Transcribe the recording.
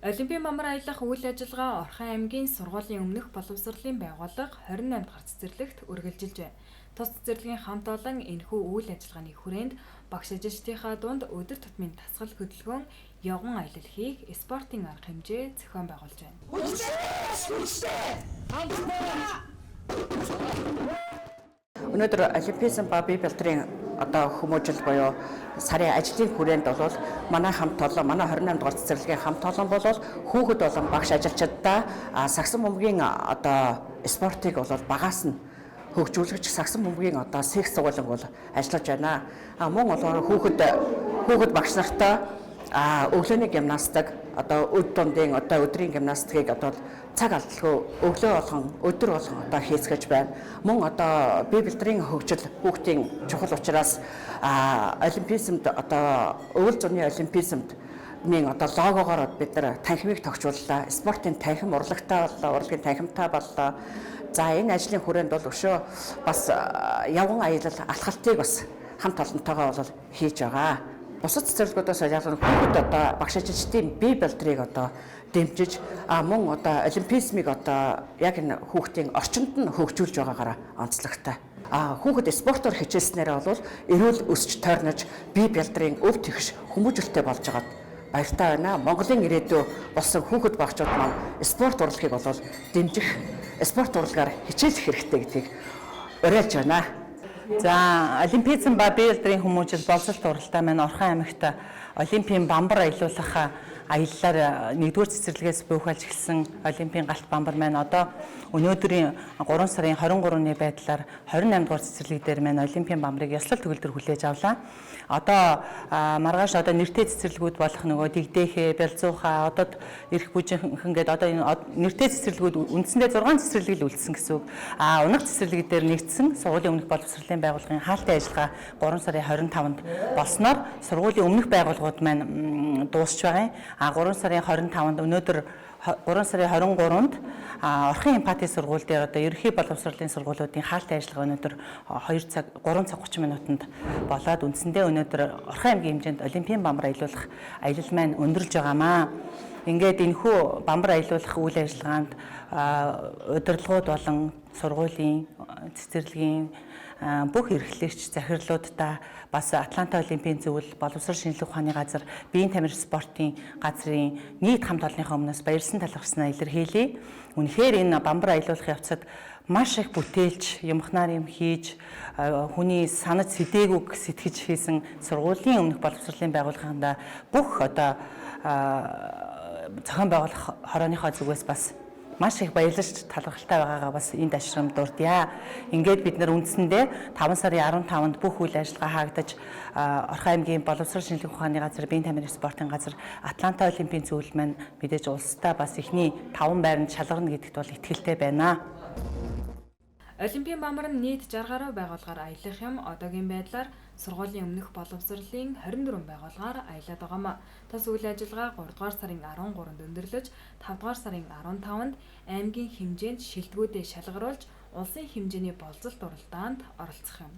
Олимпийн бамбар аялах үйл ажиллагаа Орхон аймгийн сургуулийн өмнөх боловсролын байгууллага 28 дахь цэцэрлэгт үргэлжилж байна. Тус цэцэрлэгийн хамт олон энэхүү үйл ажиллагааны хүрээнд багш ажилчдынхаа дунд өдөр тутмын дасгал хөдөлгөөн, явган аялал хийх, спортын арга хэмжээ зохион байгуулж байна. Өнөөдөр Олимпийн ба бие бэлтрийн хүмүүжил буюу сарын ажлын хүрээнд бол манай хамт олон, манай 28 дугаар цэцэрлэгийн хамт олон бол хүүхэд болон багш ажилчдаа сагсан бөмбөгийн спортыг бол багаас нь хөгжүүлж сагсан бөмбөгийн секц сургуулийг бол ажиллаж байна. Мөн хүүхэд багш нартай өглөөний гимнастик өд дундын өдрийн гимнастикийг цаг алдалгүй өглөө болгон өдөр болгон хийцгэж байна. Мөн бие бэлтрийн хөгжил хүүхдийн чухал учраас олимпиадд өвөл зуны олимпиадд логогоор бид нар танхимыг тогтвууллаа. Спортын танхим урлагтай боллоо, урлагийн танхимтай боллоо. За энэ ажлын хүрээнд бол өшөө бас явган аялал алхалтыг бас хамт олонтойгоо бол хийж байгаа. Бусад цэцэрлэгүүдээс ялган хүүхэд багш ажилчдын бие бэлтрийг дэмжиж мөн олимпизмыг яг энэ хүүхдийн орчинд нь хөгжүүлж байгаагаар онцлогтой. Хүүхэд спортоор хичээснээр бол эрүүл өсч тойрнож бие бэлтрийн өв тэгш хүмүүжүүлэлтэй болж байгаад баяртай байна. Монголын ирээдүй болсон хүүхэд багчууд маань спорт урлагийг бол дэмжих, спорт урлагаар хичээлэх хэрэгтэй гэдгийг уриалж байна. За, Олимпиадын ба бие бэлтрийн хүмүүжил боловсролт уралдаан маань Орхон аймагт Олимпийн бамбар аялуулах аяллаар 1-р цэцэрлэгээс буйхалж эхэлсэн Олимпийн галт бамбар маань одоо өнөөдрийн 3 сарын 23-ны байдлаар 28 дугаар цэцэрлэг дээр маань Олимпийн бамбарыг ёслол төгөлдөр хүлээж авлаа. Одоо маргааш нэртэй цэцэрлэгүүд болох нөгөө Дэгдээхэ, Бялзууха, одод Ирэх Бүжинхэн гэдэг энэ нэртэй цэцэрлэгүүд үндсэндээ 6 цэцэрлэг л үлдсэн гэсэн үг. Унах цэцэрлэг дээр нэгдсэн сургуулийн өмнөх боловсролын байгууллагын хаалттай ажиллагаа 3 сарын 25-нд болсноор сургуулийн өмнөх байгууллагууд маань дуусч байгаа юм. 3 сарын 25-нд өнөөдөр 3 сарын 23-нд Орхон эмпати сургууль дээр ерөнхий боловсролын сургуулиудын хаалттай ажиллагаа өнөөдөр 3 цаг 30 минутанд болоод үндсэндээ өнөөдөр Орхон аймгийн хэмжээнд Олимпийн бамбар аялуулах аялал маань өндөрлж байгаамаа. Ингээд энэхүү бамбар аялуулах үйл ажиллагаанд удирдлагууд болон сургуулийн цэцэрлэгийн бүх эрхлэгч захирлуудаа бас Атланта Олимпийн зөвлөл, боловсрол шинжилгээ ухааны газар, биеийн тамир спортын газрын нийт хамт олонныхоо өмнөөс баярлсан талархснаа илэрхийлье. Үнэхээр энэ бамбар аялуулах явцад маш их бүтээлч, юмхнаар юм хийж, хүний санаж сэдээгүйг сэтгэж хийсэн сургуулийн өмнөх боловсролын байгууллагында бүх зохион байгуулах хорооныхоо зүгээс бас маш их баярлаж талархалтай байгаагаа бас энд ашрамд дурдъя. Ингээд бид нар үндсэндээ 5 сарын 15-нд бүх үйл ажиллагаа хаагдаж Орхон аймгийн боловсрол шинжилгээ ухааны газар, биеийн тамирын спортын газар, Атланта Олимпийн зөвлөл маань мэдээж улстай бас ихний 5 байранд шалгарна гэдэгт бол итгэлтэй байна. Олимпийн бамбар нь нийт 60 гаруй байгууллагаар аялах юм. Одоогийн байдлаар сургуулийн өмнөх боловсролын 24 байгууллагаар аялаад байгаамаа. Тус үйл ажиллагаа 3 дугаар сарын 13-нд өндөрлөж, 5 дугаар сарын 15-нд аймгийн хэмжээнд шилдэгүүдээ шалгаруулж, улсын хэмжээний болцолт уралдаанд оролцох юм.